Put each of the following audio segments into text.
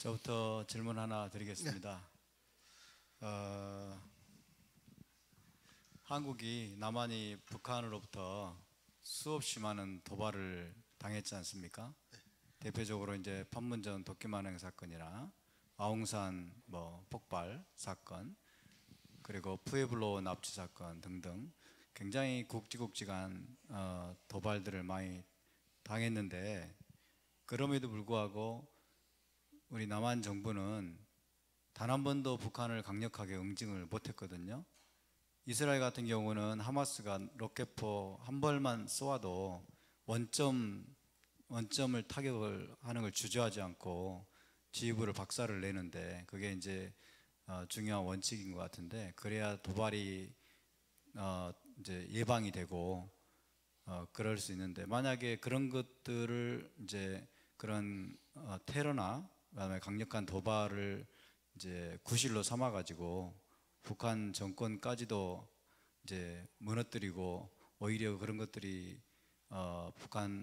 저부터 질문 하나 드리겠습니다. 한국이 남한이 북한으로부터 수없이 많은 도발을 당했지 않습니까? 대표적으로 이제 판문점 도끼만행 사건이나 아웅산 폭발 사건, 그리고 푸에블로 납치 사건 등등 굉장히 굵직굵직한 도발들을 많이 당했는데, 그럼에도 불구하고 우리 남한 정부는 단 한 번도 북한을 강력하게 응징을 못했거든요. 이스라엘 같은 경우는 하마스가 로켓포 한 발만 쏘아도 원점을 타격을 하는 걸 주저하지 않고 지휘부를 박살을 내는데, 그게 이제 중요한 원칙인 것 같은데, 그래야 도발이 이제 예방이 되고 그럴 수 있는데, 만약에 그런 것들을 이제 그런 테러나 그다음에 강력한 도발을 이제 구실로 삼아 가지고 북한 정권까지도 이제 무너뜨리고, 오히려 그런 것들이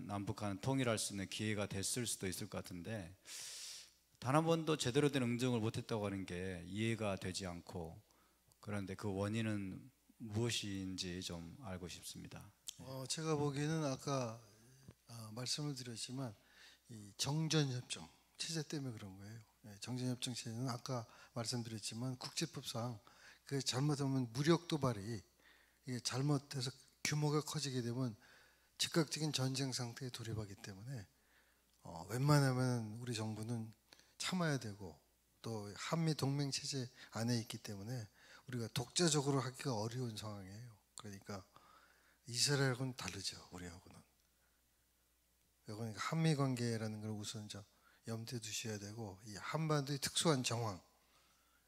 남북한 통일할 수 있는 기회가 됐을 수도 있을 것 같은데, 단 한 번도 제대로 된 응징을 못했다고 하는 게 이해가 되지 않고, 그런데 그 원인은 무엇인지 좀 알고 싶습니다. 제가 보기에는 아까 말씀을 드렸지만 이 정전협정 체제 때문에 그런 거예요. 정전협정 체제는 아까 말씀드렸지만 국제법상 그 잘못하면 무력 도발이 이게 잘못해서 규모가 커지게 되면 즉각적인 전쟁 상태에 돌입하기 때문에 웬만하면 우리 정부는 참아야 되고, 또 한미 동맹 체제 안에 있기 때문에 우리가 독자적으로 하기가 어려운 상황이에요. 그러니까 이스라엘하고는 다르죠, 우리하고는. 그러니까 한미 관계라는 걸 우선 염두에 두셔야 되고, 이 한반도의 특수한 정황,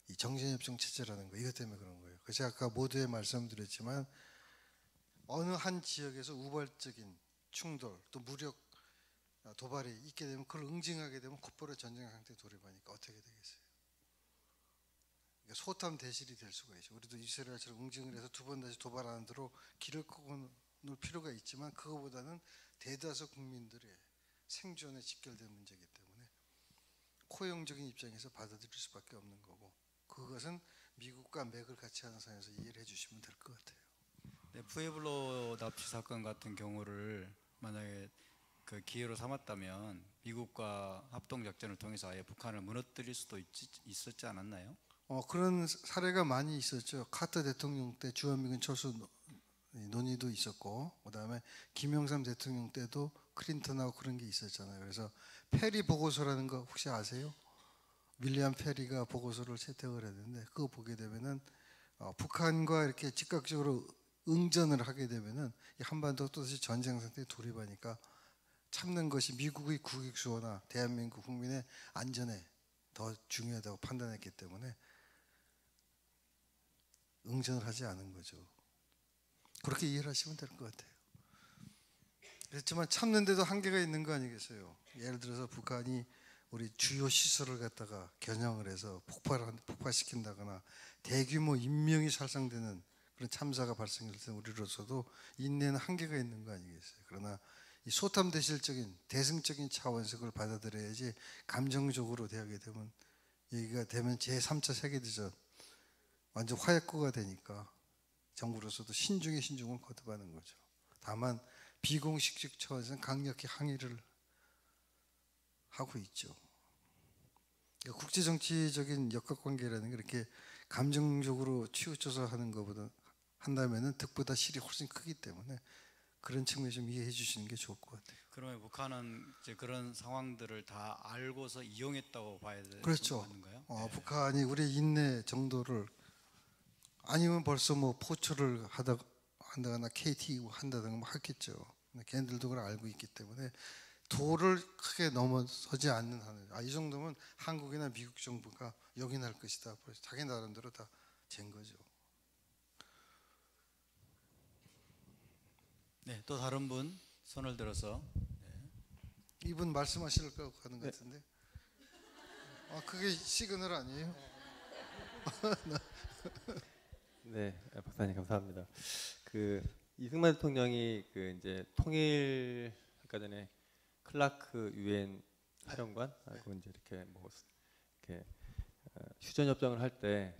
이 정전협정 체제라는 거, 이것 때문에 그런 거예요. 그래서 아까 모두에 말씀드렸지만 어느 한 지역에서 우발적인 충돌 또 무력 도발이 있게 되면 그걸 응징하게 되면 곧바로 전쟁 상태에 돌입하니까 어떻게 되겠어요? 그러니까 소탐 대실이 될 수가 있죠. 우리도 이스라엘처럼 응징을 해서 두 번 다시 도발하는 대로 길을 꺾어 놓을 필요가 있지만, 그거보다는 대다수 국민들의 생존에 직결된 문제이기 때문에 포용적인 입장에서 받아들일 수밖에 없는 거고, 그것은 미국과 맥을 같이 하는 선에서 이해를 해주시면 될 것 같아요. 네, 푸에블로 납치 사건 같은 경우를 만약에 그 기회로 삼았다면 미국과 합동작전을 통해서 아예 북한을 무너뜨릴 수도 있었지 않았나요? 그런 사례가 많이 있었죠. 카터 대통령 때 주한미군 철수 논의도 있었고, 그다음에 김영삼 대통령 때도 클린턴하고 그런 게 있었잖아요. 그래서 페리 보고서라는 거 혹시 아세요? 윌리엄 페리가 보고서를 채택을 했는데, 그거 보게 되면은 북한과 이렇게 즉각적으로 응전을 하게 되면은 한반도 또다시 전쟁 상태에 돌입하니까 참는 것이 미국의 국익 수호나 대한민국 국민의 안전에 더 중요하다고 판단했기 때문에 응전을 하지 않은 거죠. 그렇게 이해를 하시면 될 것 같아요. 그렇지만 참는데도 한계가 있는 거 아니겠어요? 예를 들어서 북한이 우리 주요 시설을 갖다가 겨냥을 해서 폭파시킨다거나 대규모 인명이 살상되는 그런 참사가 발생할 때 우리로서도 인내는 한계가 있는 거 아니겠어요? 그러나 이 소탐대실적인 대승적인 차원에서 그걸 받아들여야지, 감정적으로 대하게 되면 얘기가 되면 제3차 세계대전 완전 화약고가 되니까 정부로서도 신중에 신중을 거듭하는 거죠. 다만 비공식적 차원에서는 강력히 항의를 하고 있죠. 국제정치적인 역학관계라는 게 이렇게 감정적으로 치우쳐서 하는 것보다 한다면은 득보다 실이 훨씬 크기 때문에 그런 측면에 좀 이해해 주시는 게 좋을 것 같아요. 그러면 북한은 이제 그런 상황들을 다 알고서 이용했다고 봐야 되는 그렇죠. 건가요? 네. 북한이 우리 인내 정도를, 아니면 벌써 포초를 한다거나 KT 한다든가 했겠죠. 걔네들도 그걸 알고 있기 때문에 도를 크게 넘어서지 않는 한은, 이 정도면 한국이나 미국 정부가 용인할 것이다. 그래서 자기 나름대로 다 잰 거죠. 네, 또 다른 분 손을 들어서. 네. 이분 말씀하시려고 하는 것 같은데. 그게 시그널 아니에요? 네, 박사님 감사합니다. 이승만 대통령이 이제 아까 전에 클라크 유엔 사령관 하고 이제 이렇게 이렇게 휴전 협정을 할 때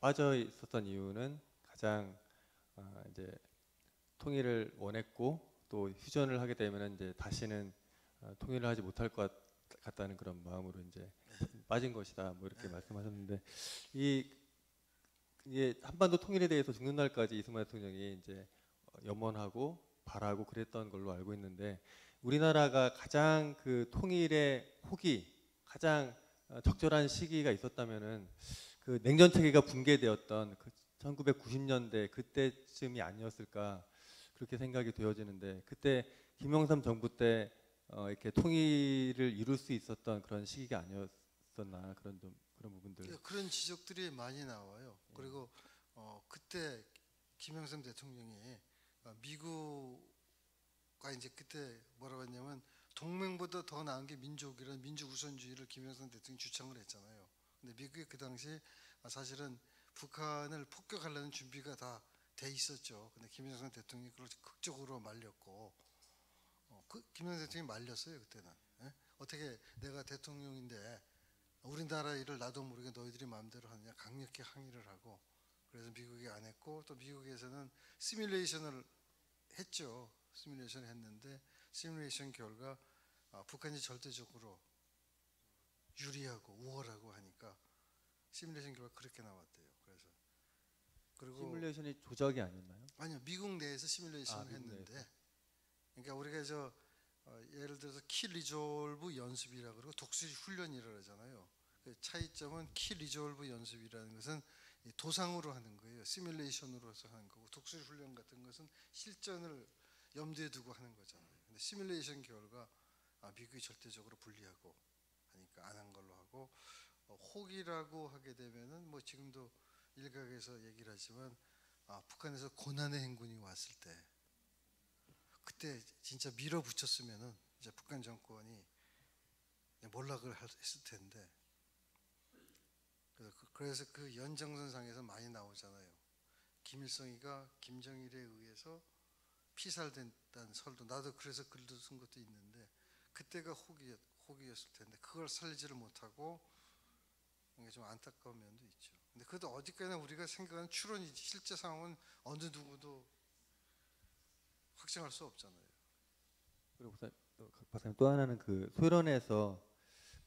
빠져 있었던 이유는 가장 이제 통일을 원했고 또 휴전을 하게 되면 이제 다시는 통일을 하지 못할 것 같다는 그런 마음으로 이제 빠진 것이다. 뭐 이렇게 말씀하셨는데 이게 한반도 통일에 대해서 죽는 날까지 이승만 대통령이 이제 염원하고 바라고 그랬던 걸로 알고 있는데 우리나라가 가장 그 통일의 혹이 가장 적절한 시기가 있었다면은 그 냉전 체계가 붕괴되었던 그 1990년대 그때쯤이 아니었을까 그렇게 생각이 되어지는데 그때 김영삼 정부 때 이렇게 통일을 이룰 수 있었던 그런 시기가 아니었었나 그런 부분들. 예, 그런 지적들이 많이 나와요. 그리고 그때 김영삼 대통령이 미국과 이제 그때 뭐라고 했냐면 동맹보다 더 나은 게 민족이라는 민족 우선주의를 김영삼 대통령이 주창을 했잖아요. 근데 미국이 그 당시 사실은 북한을 폭격하려는 준비가 다 돼 있었죠. 근데 김영삼 대통령이 그걸 극적으로 말렸고 김영삼 대통령이 말렸어요 그때는. 예? 어떻게 내가 대통령인데 우리나라 일을 나도 모르게 너희들이 마음대로 하느냐 강력히 항의를 하고 그래서 미국이 안 했고 또 미국에서는 시뮬레이션을 했죠. 시뮬레이션을 했는데 시뮬레이션 결과 북한이 절대적으로 유리하고 우월하고 하니까 시뮬레이션 결과 그렇게 나왔대요. 그리고 시뮬레이션이 조작이 아니었나요? 아니요 미국 내에서 시뮬레이션을 미국 했는데 내에서. 그러니까 우리가 예를 들어서 키 리졸브 연습이라 그러고 독수리 훈련이라 하잖아요. 그 차이점은 키 리졸브 연습이라는 것은 도상으로 하는 거예요. 시뮬레이션으로서 하는 거고 독수리 훈련 같은 것은 실전을 염두에 두고 하는 거잖아요. 근데 시뮬레이션 결과 미국이 절대적으로 불리하고 하니까 안 한 걸로 하고 혹이라고 하게 되면은 뭐 지금도 일각에서 얘기를 하지만 북한에서 고난의 행군이 왔을 때 그때 진짜 밀어붙였으면은 이제 북한 정권이 몰락을 했을 텐데 그래서 그 연장선상에서 많이 나오잖아요. 김일성이가 김정일에 의해서 피살된다는 설도 나도 그래서 글도 쓴 것도 있는데 그때가 혹이었을 텐데 그걸 살리지를 못하고 이게 좀 안타까운 면도 있죠. 근데 그래도 어디까지나 우리가 생각하는 추론이지 실제 상황은 어느 누구도 확정할 수 없잖아요. 그리고 박사님 또 하나는 그 소련에서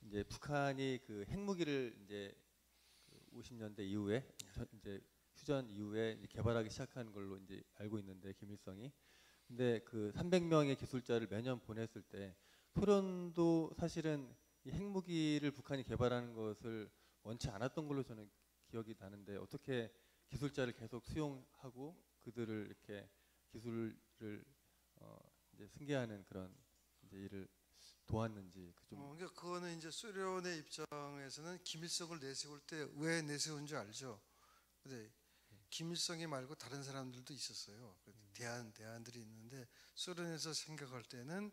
이제 북한이 그 핵무기를 이제 50년대 이후에 이제 휴전 이후에 이제 개발하기 시작한 걸로 이제 알고 있는데 김일성이 근데 그 300명의 기술자를 매년 보냈을 때 소련도 사실은 이 핵무기를 북한이 개발하는 것을 원치 않았던 걸로 저는 기억이 나는데 어떻게 기술자를 계속 수용하고 그들을 이렇게 기술을 이제 승계하는 그런 이제 일을 도왔는지 그러니까 그거는 이제 소련의 입장에서는 김일성을 내세울 때 왜 내세운 줄 알죠. 근데 김일성이 말고 다른 사람들도 있었어요. 대안들이 있는데 소련에서 생각할 때는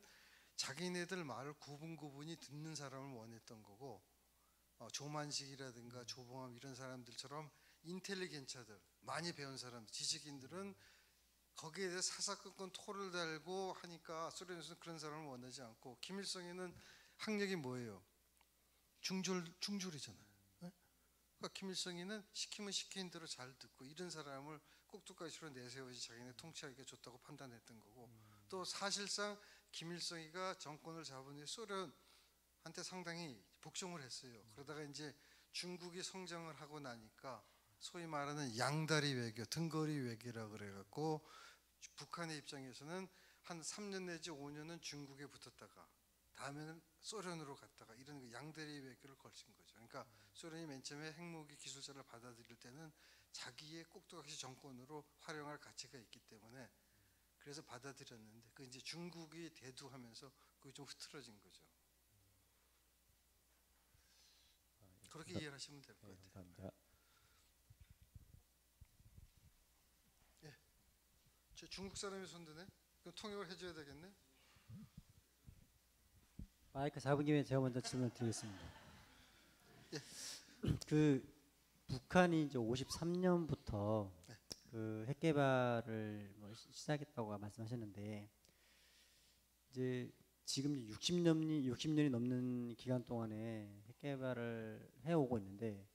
자기네들 말을 구분구분히 듣는 사람을 원했던 거고 조만식이라든가 조봉암 이런 사람들처럼 인텔리겐처들 많이 배운 사람 지식인들은 거기에 대해 사사건건 토를 달고 하니까 소련에서는 그런 사람을 원하지 않고 김일성에는 학력이 뭐예요? 중졸이잖아요. 네? 그러니까 김일성이는 시키면 시킨 대로 잘 듣고 이런 사람을 꼭두가시로 내세워서 자기네 통치하기가 좋다고 판단했던 거고 또 사실상 김일성이가 정권을 잡은 후에 소련한테 상당히 복종을 했어요. 그러다가 이제 중국이 성장을 하고 나니까 소위 말하는 양다리 외교, 등거리 외교라고 그래갖고 북한의 입장에서는 한 3년 내지 5년은 중국에 붙었다가 다음에는 소련으로 갔다가 이런 양다리 외교를 걸친 거죠. 그러니까 소련이 맨 처음에 핵무기 기술자를 받아들일 때는 자기의 꼭두각시 정권으로 활용할 가치가 있기 때문에 그래서 받아들였는데 그 이제 중국이 대두하면서 그게 좀 흐트러진 거죠. 그렇게 이해하시면 될 것 같아요. 감사합니다. 저 중국 사람이 손드네. 그럼 통역을 해줘야 되겠네. 마이크 잡은 김에 제가 먼저 질문 드리겠습니다. 예. 그 북한이 이제 53년부터 그 핵 개발을 뭐 시작했다고 말씀하셨는데 이제 지금 60년이 넘는 기간 동안에 핵 개발을 해오고 있는데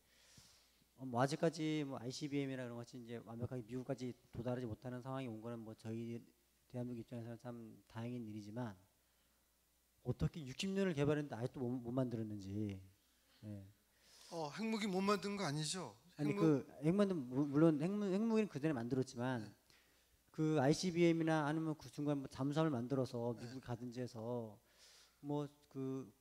뭐 아직까지 뭐 ICBM이나 그런 것이 이제 완벽하게 미국까지 도달하지 못하는 상황이 온 거는 뭐 저희 대한민국 입장에서는 참 다행인 일이지만 어떻게 60년을 개발했는데 아직도 못 만들었는지. 예. 핵무기 못 만든 거 아니죠? 아니 그 핵만든 물론 핵무기는 그전에 만들었지만 그 ICBM이나 아니면 그 중간 뭐 잠수함을 만들어서 미국이 가든지 해서 뭐 그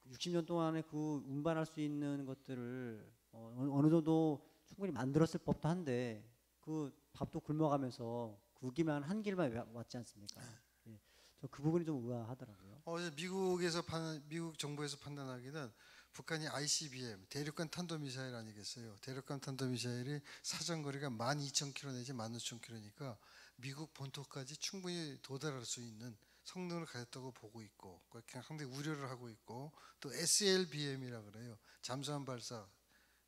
60년 동안에 그 운반할 수 있는 것들을 어느 정도 충분히 만들었을 법도 한데 그 밥도 굶어가면서 굵기만 한 길만 왔지 않습니까? 예. 저 그 부분이 좀 의아하더라고요. 어제 미국 정부에서 판단하기는 북한이 ICBM 대륙간 탄도미사일 아니겠어요? 대륙간 탄도미사일이 사정거리가 12,000km 내지 15,000km니까 미국 본토까지 충분히 도달할 수 있는 성능을 가졌다고 보고 있고 상당히 우려를 하고 있고 또 SLBM이라 그래요. 잠수함 발사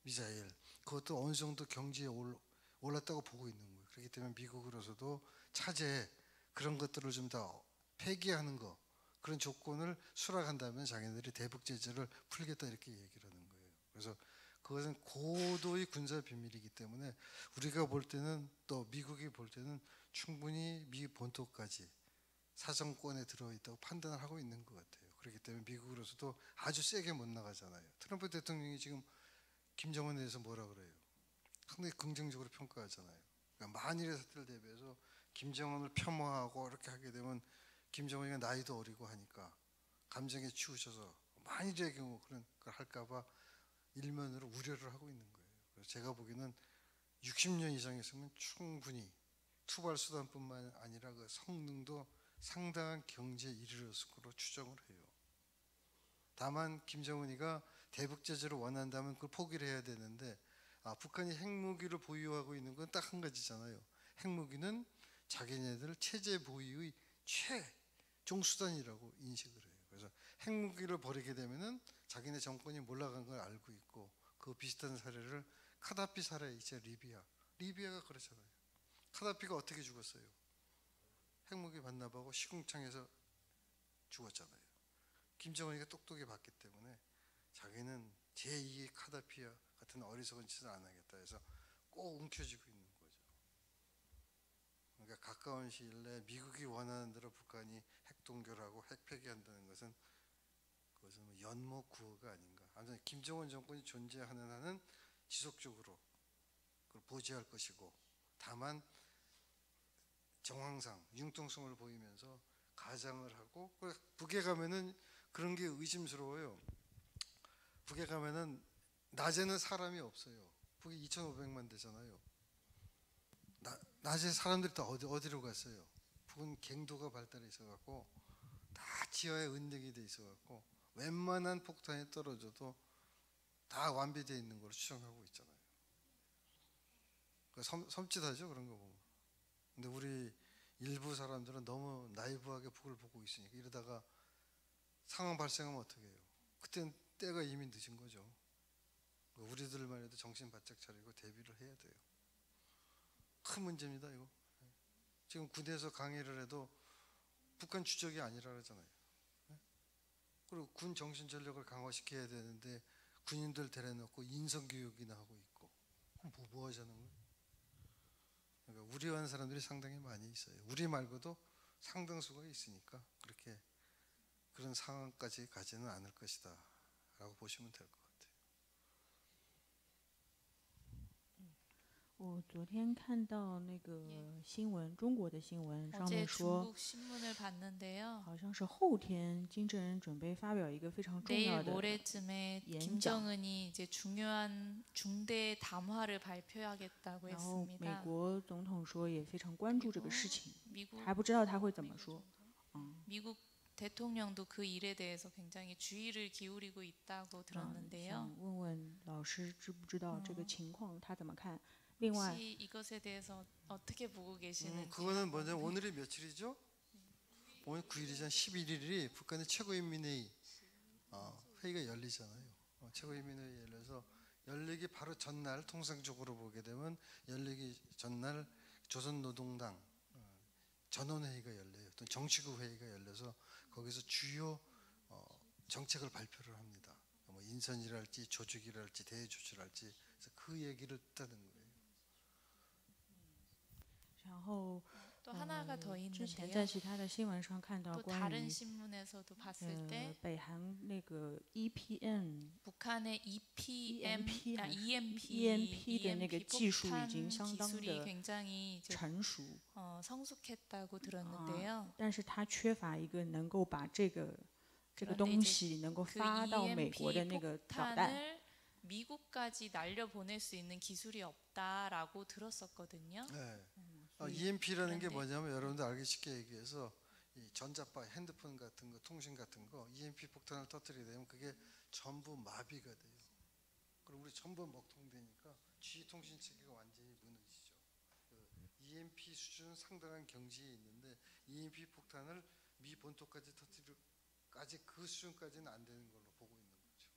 미사일 그것도 어느 정도 경지에 올랐다고 보고 있는 거예요. 그렇기 때문에 미국으로서도 차제에 그런 것들을 좀 더 폐기하는 거 그런 조건을 수락한다면 자기네들이 대북 제재를 풀겠다 이렇게 얘기를 하는 거예요. 그래서 그것은 고도의 군사 비밀이기 때문에 우리가 볼 때는 또 미국이 볼 때는 충분히 미 본토까지 사정권에 들어있다고 판단을 하고 있는 것 같아요. 그렇기 때문에 미국으로서도 아주 세게 못 나가잖아요. 트럼프 대통령이 지금 김정은에 대해서 뭐라 그래요? 상당히 긍정적으로 평가하잖아요. 그러니까 만일의 사태를 대비해서 김정은을 폄하하고 이렇게 하게 되면 김정은이가 나이도 어리고 하니까 감정에 치우쳐서 만일의 경우 그런 걸 할까봐 일면으로 우려를 하고 있는 거예요. 그래서 제가 보기에는 60년 이상 있으면 충분히 투발 수단뿐만 아니라 그 성능도 상당한 경지에 이르렀을 거로 추정을 해요. 다만 김정은이가 대북 제재를 원한다면 그걸 포기를 해야 되는데 북한이 핵무기를 보유하고 있는 건 딱 한 가지잖아요. 핵무기는 자기네들 체제 보유의 최종 수단이라고 인식을 해요. 그래서 핵무기를 버리게 되면은 자기네 정권이 몰락한 걸 알고 있고 그 비슷한 사례를 카다피 사례 있죠. 리비아가 그렇잖아요. 카다피가 어떻게 죽었어요? 핵무기 반납하고 시궁창에서 죽었잖아요. 김정은이가 똑똑히 봤기 때문에 자기는 제2의 카다피아 같은 어리석은 짓을 안 하겠다 해서 꼭 움켜쥐고 있는 거죠. 그러니까 가까운 시일 내에 미국이 원하는 대로 북한이 핵 동결하고 핵 폐기한다는 것은 그것은 뭐 연못구호가 아닌가. 아무튼 김정은 정권이 존재하는 한은 지속적으로 그걸 보좌할 것이고 다만 정황상 융통성을 보이면서 가장을 하고 북에 가면은 그런 게 의심스러워요. 북에 가면은 낮에는 사람이 없어요. 북이 2,500만 되잖아요. 낮에 사람들이 다 어디로 갔어요? 북은 갱도가 발달해 있어갖고 다 지하에 은닉이 돼 있어갖고 웬만한 폭탄이 떨어져도 다 완비되어 있는 걸로 추정하고 있잖아요. 섬찟하죠 그런 거 보면. 근데 우리 일부 사람들은 너무 나이브하게 북을 보고 있으니까 이러다가 상황 발생하면 어떻게 해요? 그때는 때가 이미 늦은 거죠. 우리들만 해도 정신 바짝 차리고 대비를 해야 돼요. 큰 문제입니다 이거. 지금 군에서 강의를 해도 북한 주적이 아니라 그러잖아요. 그리고 군 정신 전력을 강화시켜야 되는데 군인들 데려놓고 인성교육이나 하고 있고 뭐 하자는 거예요? 그러니까 우려하는 사람들이 상당히 많이 있어요. 우리 말고도 상당수가 있으니까 그렇게 그런 상황까지 가지는 않을 것이다 라고 보시면 될 것 같아요. 我昨天看到那个新闻，中国的新闻上 어제 面说， 중국 신문을 봤는데요. 好像是后天金正恩准备发表一个非常重 내일 要的 모레쯤에 연장. 김정은이 이제 중요한 중대 담화를 발표하겠다고 然后美 했습니다. 国总统说也非常关注这个事情， 미국 还不知道他会怎么说。 미국 대통령도 그 일에 대해서 굉장히 주의를 기울이고 있다고 想 들었는데요. 问问老师知不知道这个情况，他怎么看？另外， 혹시 이것에 대해서 어떻게 보고 계시는지 그거는 먼저 오늘이 며칠이죠? 오늘 9일이잖아요. 11일이 북한의 최고인민회의 회의가 열리잖아요. 최고인민회의 열려서 열리기 바로 전날 통상적으로 보게 되면 열리기 전날 조선노동당 전원회의가 열려요. 또 정치국 회의가 열려서 거기서 주요 정책을 발표를 합니다. 뭐 인선이랄지 조직이랄지 대조치랄지 그래서 그 얘기를 듣는 거예요. 然后 또 하나가 더 之前 있는데요. 在其他的新闻上看到 또 关 다른 于 신문에서도 봤을 때 北韩那个 EPN 북한의 EPM, EMP的那个技术已经 폭탄 相当 기술이 的 굉장히 이제 成熟， 성숙했다고 들었는데요. 但是它缺乏一个能够把这个 그런데 东 이제 西能够 그 发到美国的 EMP 那个导弹， 폭탄을 미국까지 날려 보낼 수 있는 기술이 없다라고 들었었거든요. 네. EMP라는 게 그런데- 뭐냐면 여러분들 알기 쉽게 얘기해서 이 전자파, 핸드폰 같은 거, 통신 같은 거 EMP 폭탄을 터뜨리게 되면 그게 전부 마비가 돼요. 그럼 우리 전부 먹통되니까 G 통신 체계가 완전히 무너지죠. 그 EMP 수준은 상당한 경지에 있는데 EMP 폭탄을 미 본토까지 터뜨리까지 그 수준까지는 안 되는 걸로 보고 있는 거죠.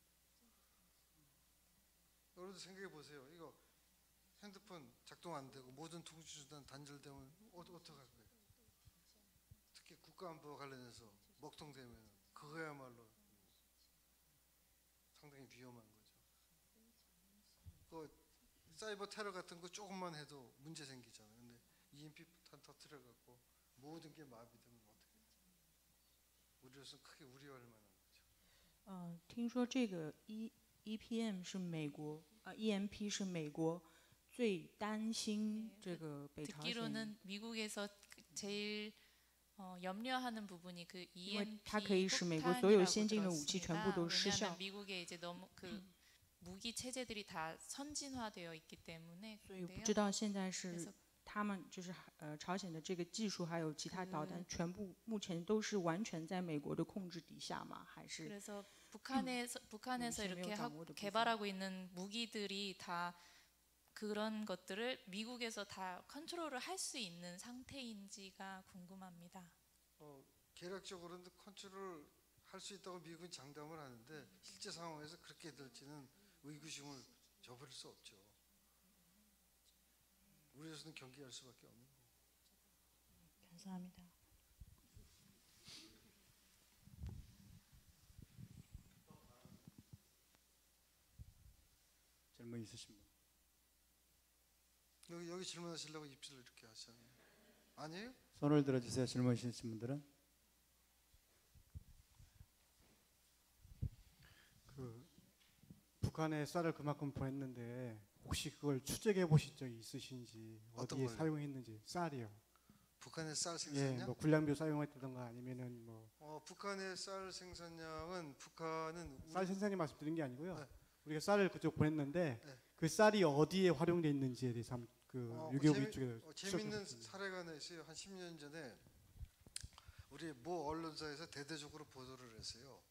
여러분들 생각해 보세요. 이거 핸드폰 작동 안 되고 모든 통신수단 단절되면 어떡할 거예요? 특히 국가안보와 관련해서 먹통되면 그거야말로 상당히 위험한 거죠. 그 사이버 테러 같은 거 조금만 해도 문제 생기잖아요. 근데 EMP 폭탄 터뜨려 갖고 모든 게 마비되면 어떻게 해요? 우리로서 크게 우려할 만한 거죠. 听说这个 EPM 是美国EMP 是美国最担心这个北朝鲜， 듣기로는 미국에서 제일 염려하는 부분이 그 因为 EMP 它可以使美国所有 폭탄이라고 先进的武器全部 들었습니다. 都失效 왜냐하면 。 미국에 이제 너무 그 무기 체제들이 다 선진화되어 있기 때문에 所以不 그런데요. 知道现在是 그래서 他们就是朝鲜的这个技术还有其他导弹全部目前都是完全在美国的控制底下吗？还是 그래서 북한에서 재미없 이렇게 장모도 개발하고 있는 무기들이 다 그런 것들을 미국에서 다 컨트롤을 할 수 있는 상태인지가 궁금합니다. 계략적으로는 컨트롤 할 수 있다고 미국은 장담을 하는데 실제 상황에서 그렇게 될지는 의구심을 저버릴 수 없죠. 우리로서는 경계할 수밖에 없는 거고. 감사합니다. 질문 있으신 분? 여기 질문하시려고 입술을 이렇게 하셨네요. 아니에요? 손을 들어주세요. 질문 있으신 분들은? 그 북한에 쌀을 그만큼 보냈는데 혹시 그걸 추적해 보신 적이 있으신지 어떤 어디에 걸요? 사용했는지 쌀이요. 북한의 쌀 예, 생산량? 뭐 군량비 사용했다던가 아니면은 뭐 북한의 쌀 생산량은 북한은 쌀 생산이 말씀드린 게 아니고요. 네. 우리가 쌀을 그쪽 보냈는데 네. 그 쌀이 어디에 활용돼 있는지에 대해서 그 유교부 쪽에 재밌는 사례가 하나 있어요. 한 10년 전에 우리 모 언론사에서 대대적으로 보도를 했어요.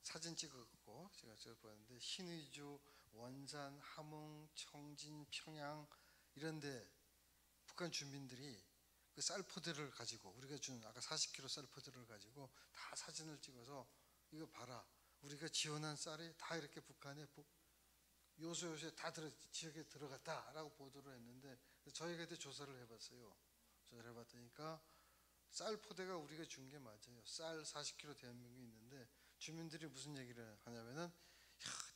사진 찍었고 제가 봤는데 신의주, 원산, 함흥, 청진, 평양 이런데 북한 주민들이 그 쌀 포대를 가지고 우리가 준 아까 40kg 쌀 포대를 가지고 다 사진을 찍어서 이거 봐라. 우리가 지원한 쌀이 다 이렇게 북한에 요소요소에 다 지역에 들어갔다라고 보도를 했는데 저희가 그때 조사를 해봤어요. 조사를 해봤더니까 쌀 포대가 우리가 준 게 맞아요. 쌀 40kg 대한민국이 있는데 주민들이 무슨 얘기를 하냐면은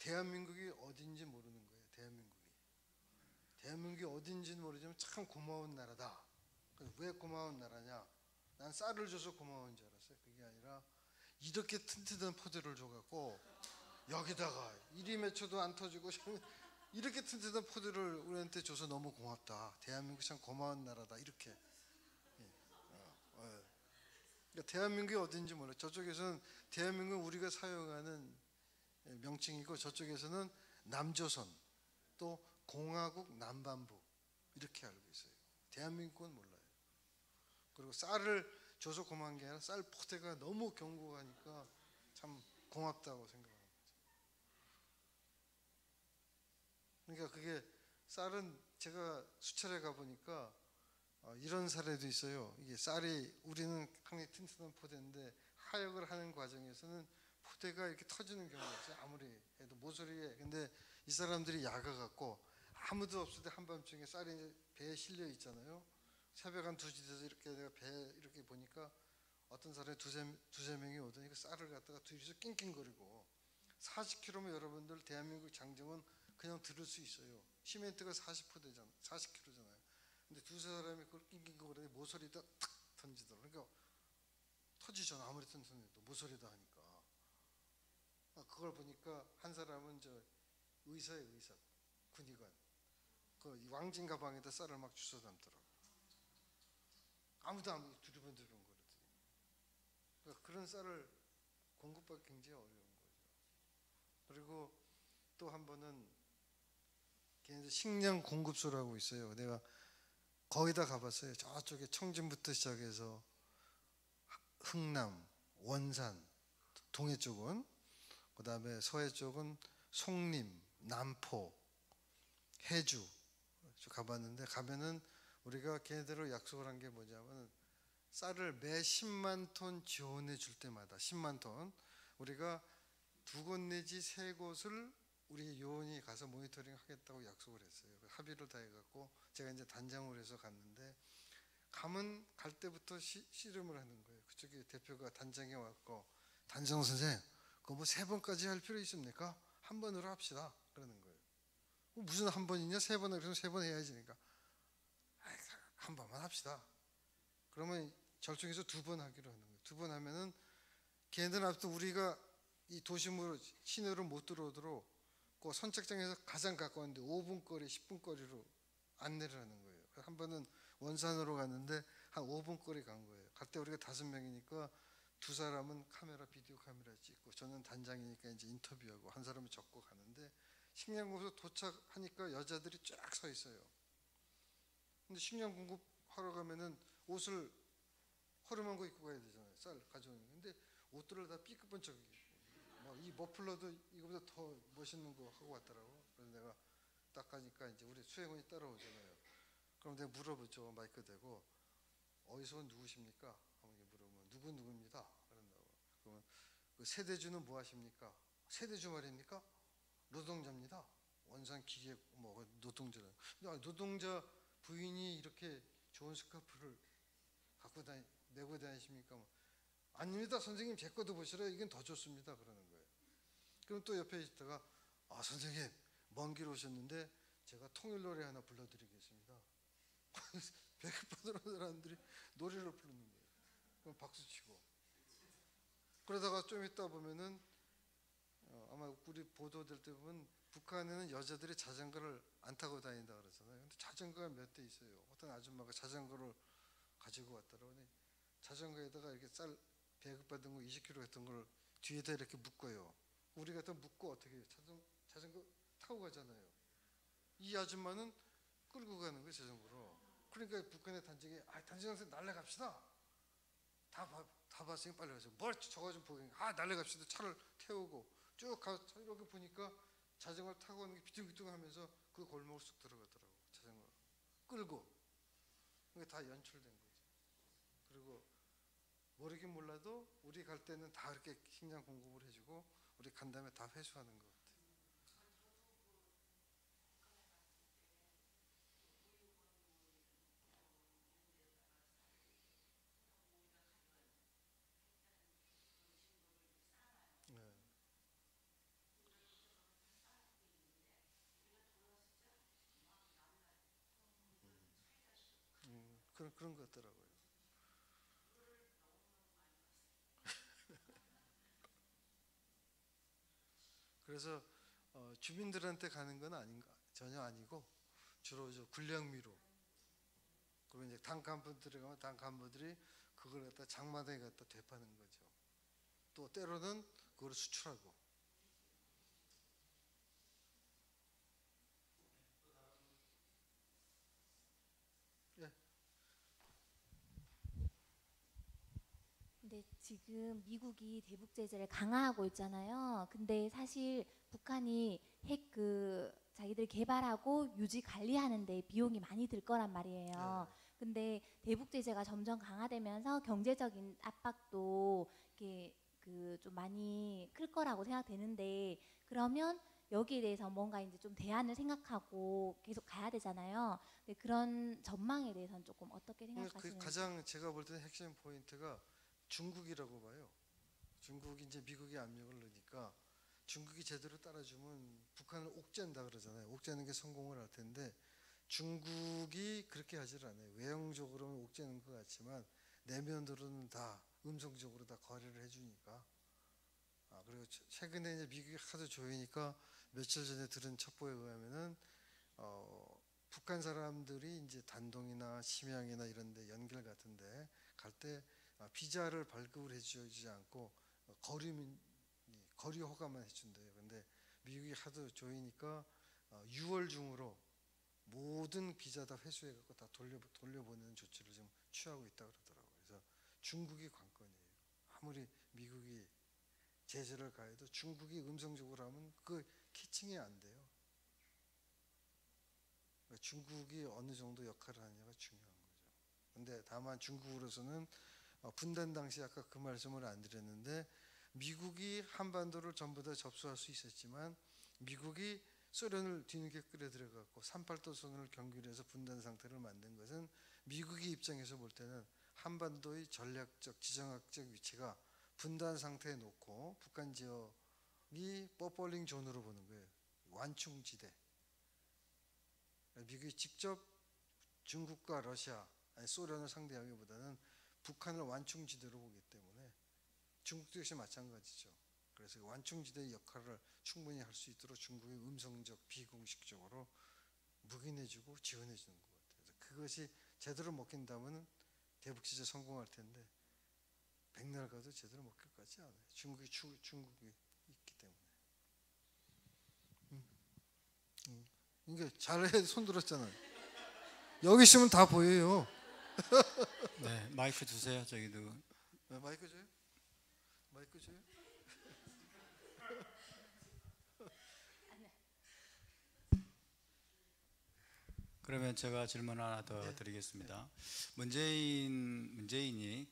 대한민국이 어딘지 모르는 거예요. 대한민국이 어딘지는 모르지만 참 고마운 나라다. 그래서 왜 고마운 나라냐? 난 쌀을 줘서 고마운 줄 알았어요. 그게 아니라 이렇게 튼튼한 포대를 줘갖고 여기다가 이리 몇 초도 안 터지고 이렇게 튼튼한 포대를 우리한테 줘서 너무 고맙다. 대한민국 참 고마운 나라다. 이렇게. 그러니까 대한민국이 어딘지 몰라요. 저쪽에서는 대한민국은 우리가 사용하는 명칭이고 저쪽에서는 남조선 또 공화국 남반부 이렇게 알고 있어요. 대한민국은 몰라요. 그리고 쌀을 줘서 고마운 게 아니라 쌀 포대가 너무 견고하니까 참 고맙다고 생각합니다. 그러니까 그게 쌀은 제가 수차례 가보니까 이런 사례도 있어요. 이게 쌀이 우리는 상당히 튼튼한 포대인데 하역을 하는 과정에서는 포대가 이렇게 터지는 경우가 있어요. 아무리 해도 모서리에. 근데 이 사람들이 야가 갖고 아무도 없을 때 한밤중에 쌀이 이제 배에 실려 있잖아요. 새벽 한 2시 돼서 이렇게 내가 배 이렇게 보니까 어떤 사람이 두세 명이 오더니 그 쌀을 갖다가 둘이서 낑낑거리고 40kg면 여러분들 대한민국 장정은 그냥 들을 수 있어요. 시멘트가 40% 되잖아, 40kg잖아요. 근데 두세 사람이 그걸 낑낑거리더니 모서리에다 탁 던지더라고요. 그러니까 터지잖아, 아무리 던져도 모서리에다 하니까. 그걸 보니까 한 사람은 저 의사예요, 의사, 군의관. 그 왕진 가방에다 쌀을 막 주워 담더라고. 아무도 안 두리번두리번 거리더니. 그러니까 그런 쌀을 공급받기 굉장히 어려운 거죠. 그리고 또 한 번은 걔네들 식량 공급소라고 있어요. 내가 거기다 가봤어요. 저쪽에 청진부터 시작해서 흥남, 원산, 동해 쪽은, 그 다음에 서해 쪽은 송림, 남포, 해주 가봤는데, 가면은 우리가 걔네들로 약속을 한 게 뭐냐면 쌀을 매 10만 톤 지원해 줄 때마다 10만 톤 우리가 2곳 내지 3곳을 우리 요원이 가서 모니터링 하겠다고 약속을 했어요. 합의를 다 해갖고 제가 이제 단장으로 해서 갔는데, 가면 갈 때부터 씨름을 하는 거예요. 그쪽에 대표가 단장에 왔고, 단장 선생, 그거 뭐 3번까지 할 필요 있습니까? 한 번으로 합시다. 그러는 거예요. 무슨 한 번이냐? 3번 하면 3번 해야지. 그러니까 한 번만 합시다. 그러면 절충해서 2번 하기로 하는 거예요. 2번 하면은 걔네들 앞서 우리가 이 도심으로 시내로 못 들어오도록 그 선착장에서 가장 가까운데 5분 거리, 10분 거리로 안내를 하는 거예요. 한 번은 원산으로 갔는데 한 5분 거리 간 거예요. 갈 때 우리가 5명이니까 2사람은 카메라, 비디오 카메라 찍고, 저는 단장이니까 이제 인터뷰하고, 한 사람은 적고 가는데, 식량공급소 도착하니까 여자들이 쫙 서 있어요. 근데 식량 공급하러 가면은 옷을 허름한 거 입고 가야 되잖아요. 쌀 가져오는. 근데 옷들을 다 삐끗번쩍 뭐 이 머플러도 이거보다 더 멋있는 거 하고 왔더라고. 그래서 내가 딱 가니까 이제 우리 수행원이 따라오잖아요. 그럼 내가 물어보죠. 마이크 대고, 어디서 온 누구십니까? 하면 물어보면 누구입니다. 그런다고. 그러면 그 세대주는 뭐 하십니까? 세대주 말입니까? 노동자입니다. 원산 기계 뭐 노동자는. 노동자 부인이 이렇게 좋은 스카프를 갖고 메고 다니십니까? 아닙니다. 선생님 제 것도 보시라. 이건 더 좋습니다. 그러는 거예요. 그럼 또 옆에 있다가, 선생님 먼 길 오셨는데 제가 통일 노래 하나 불러드리겠습니다. 배급받으러 온 사람들이 노래를 부르는 거예요. 그럼 박수 치고. 그러다가 좀 있다 보면은 아마 우리 보도될 때 보면 북한에는 여자들이 자전거를 안 타고 다닌다 그러잖아요. 근데 자전거가 몇 대 있어요. 어떤 아줌마가 자전거를 가지고 왔더라고요. 자전거에다가 이렇게 쌀 배급받은 거 20kg 같은 걸 뒤에다 이렇게 묶어요. 우리가 다 묶고 어떻게 해요? 자전거 타고 가잖아요. 이 아줌마는 끌고 가는 거예요, 자전거로. 그러니까 북한의 단장이, 단장 선생 날라갑시다. 다 봤으니까 빨리 가세요. 뭘 저거 좀 보게. 날라갑시다. 차를 태우고 쭉 가서 이렇게 보니까 자전거를 타고 가는 게 비뚱비뚱하면서 그 골목을 쑥 들어가더라고. 자전거 끌고. 그게 다 연출된 거죠. 그리고 모르긴 몰라도 우리 갈 때는 다 이렇게 식량 공급을 해주고, 우리 간 다음에 다 회수하는 것 같아요. 그런 것 같더라고요. 그래서 주민들한테 가는 건 전혀 아니고, 주로 저 군량미로. 그리고 이제 단칸부들에 가면 단칸부들이 그걸 갖다 장마당에 갖다 되파는 거죠. 또 때로는 그걸 수출하고. 예. 근데 지금 미국이 대북 제재를 강화하고 있잖아요. 근데 사실 북한이 핵 자기들이 개발하고 유지 관리하는데 비용이 많이 들 거란 말이에요. 근데 대북 제재가 점점 강화되면서 경제적인 압박도 이렇게 좀 많이 클 거라고 생각되는데, 그러면 여기에 대해서 뭔가 이제 좀 대안을 생각하고 계속 가야 되잖아요. 근데 그런 전망에 대해서는 조금 어떻게 그 생각하시는지. 가장 제가 볼 때는 핵심 포인트가 중국이라고 봐요. 중국이 이제 미국의 압력을 넣으니까 중국이 제대로 따라주면 북한을 옥죄한다 그러잖아요. 옥죄는 게 성공을 할 텐데 중국이 그렇게 하질 않아요. 외형적으로는 옥죄는 것 같지만 내면으로는 다 음성적으로 다 거래를 해주니까. 그리고 최근에 이제 미국이 하도 조이니까 며칠 전에 들은 첩보에 의하면은 북한 사람들이 이제 단동이나 심양이나 이런데 연결 같은데 갈 때 비자를 발급을 해주지 않고 거리 허가만 해준대요. 근데 미국이 하도 조이니까 6월 중으로 모든 비자 다 회수해갖고 다 돌려보내는 조치를 좀 취하고 있다 그러더라고요. 그래서 중국이 관건이에요. 아무리 미국이 제재를 가해도 중국이 음성적으로 하면 그 캐칭이 안 돼요. 그러니까 중국이 어느 정도 역할을 하느냐가 중요한 거죠. 근데 다만 중국으로서는 분단 당시 아까 그 말씀을 안 드렸는데 미국이 한반도를 전부 다 접수할 수 있었지만 미국이 소련을 뒤늦게 끌어들여갖고 38도선을 경유해서 분단 상태를 만든 것은 미국의 입장에서 볼 때는 한반도의 전략적 지정학적 위치가 분단 상태에 놓고 북한 지역이 버퍼링 존으로 보는 거예요. 완충지대. 미국이 직접 중국과 러시아, 아니 소련을 상대하기보다는 북한을 완충지대로 보기 때문에 중국도 역시 마찬가지죠. 그래서 완충지대의 역할을 충분히 할 수 있도록 중국이 음성적, 비공식적으로 묵인해주고 지원해주는 것 같아요. 그래서 그것이 제대로 먹힌다면 대북제재 성공할 텐데 백날 가도 제대로 먹힐 것 같지 않아요. 중국이 있기 때문에. 이게 잘해 손 들었잖아요. 여기 있으면 다 보여요. 네, 마이크 주세요. 저기도. 마이크 줘요? 마이크 줘요? 그러면 제가 질문 하나 더 드리겠습니다. 문재인이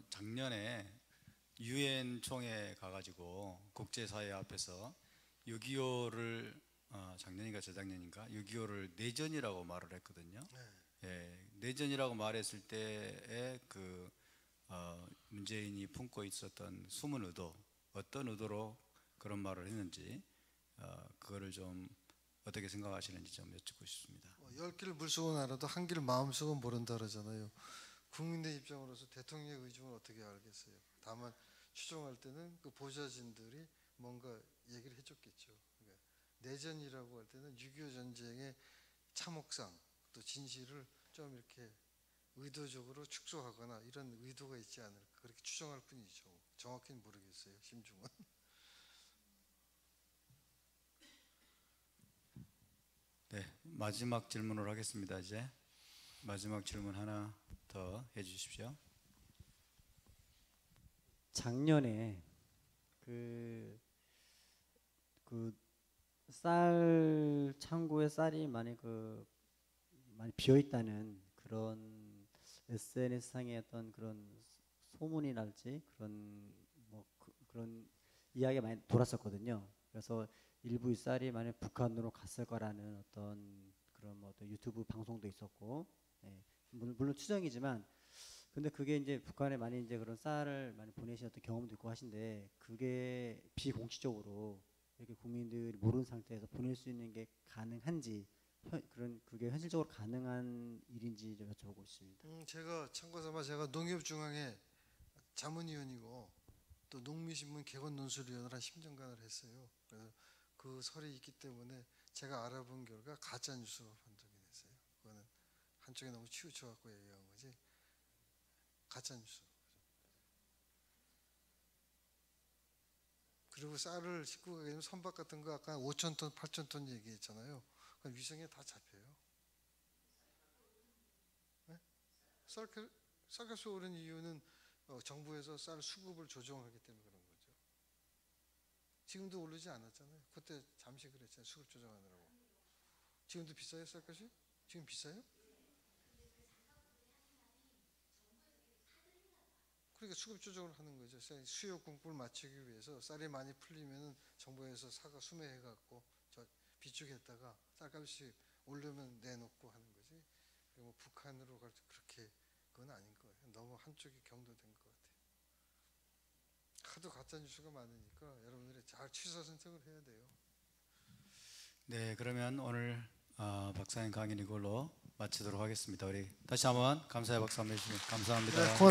작년에 유엔 총회 가가지고 국제사회 앞에서 6.25를 작년인가 재작년인가 6.25를 내전이라고 말을 했거든요. 예, 내전이라고 말했을 때에 문재인이 품고 있었던 숨은 의도, 어떤 의도로 그런 말을 했는지 그거를 좀 어떻게 생각하시는지 좀 여쭙고 싶습니다. 10개를 물속은 알아도 한 개를 마음속은 모른다 그러잖아요. 국민의 입장으로서 대통령의 의중을 어떻게 알겠어요. 다만 추정할 때는 그 보좌진들이 뭔가 얘기를 해줬겠죠. 그러니까 내전이라고 할 때는 6.25 전쟁의 참혹상 또 진실을 좀 이렇게 의도적으로 축소하거나 이런 의도가 있지 않을까 그렇게 추정할 뿐이죠. 정확히는 모르겠어요. 심중은. 네, 마지막 질문을 하겠습니다. 이제 마지막 질문 하나 더 해주십시오. 작년에 쌀 창고에 쌀이 많이 비어 있다는 그런 SNS 상의 어떤 그런 소문이랄지 그런 이야기가 많이 돌았었거든요. 그래서 일부 이 쌀이 만약 북한으로 갔을 거라는 어떤 그런 어떤 유튜브 방송도 있었고, 예, 물론 추정이지만, 근데 그게 이제 북한에 많이 이제 그런 쌀을 많이 보내셨던 경험도 있고 하신데, 그게 비공식적으로 이렇게 국민들이 모르는 상태에서 보낼 수 있는 게 가능한지, 그게 현실적으로 가능한 일인지 좀 여쭤보고 있습니다. 제가 참고삼아 제가 농협중앙회 자문위원이고 또 농미신문 개건논술위원을 한 10년간을 했어요. 그래서 그 설이 있기 때문에 제가 알아본 결과 가짜 뉴스로 판정이 됐어요. 그거는 한쪽에 너무 치우쳐갖고 얘기한 거지 가짜 뉴스. 그리고 쌀을 싣고 가게 되면 선박 같은 거 아까 5,000톤, 8,000톤 얘기했잖아요. 그럼 위성에 다 잡혀요. 네? 쌀값이 오른 이유는 정부에서 쌀 수급을 조정하기 때문에 그런 거죠. 지금도 오르지 않았잖아요. 그때 잠시 그랬잖아요. 수급 조정하느라고. 지금도 비싸요, 쌀값이? 지금 비싸요? 그러니까 수급 조정을 하는 거죠. 수요 공급을 맞추기 위해서 쌀이 많이 풀리면은 정부에서 사과 수매해 갖고 저 비축했다가 쌀값이 오르면 내놓고 하는 거지. 그리고 뭐 북한으로 갈 때 그렇게 그건 아닌 거예요. 너무 한쪽이 경도된 것 같아요. 하도 가짜 뉴스가 많으니까 여러분들이 잘 취사 선택을 해야 돼요. 네, 그러면 오늘 박사님 강의는 이걸로 마치도록 하겠습니다. 우리 다시 한번 감사의 박수 한번 해주시면 감사합니다. 네, 고맙습니다.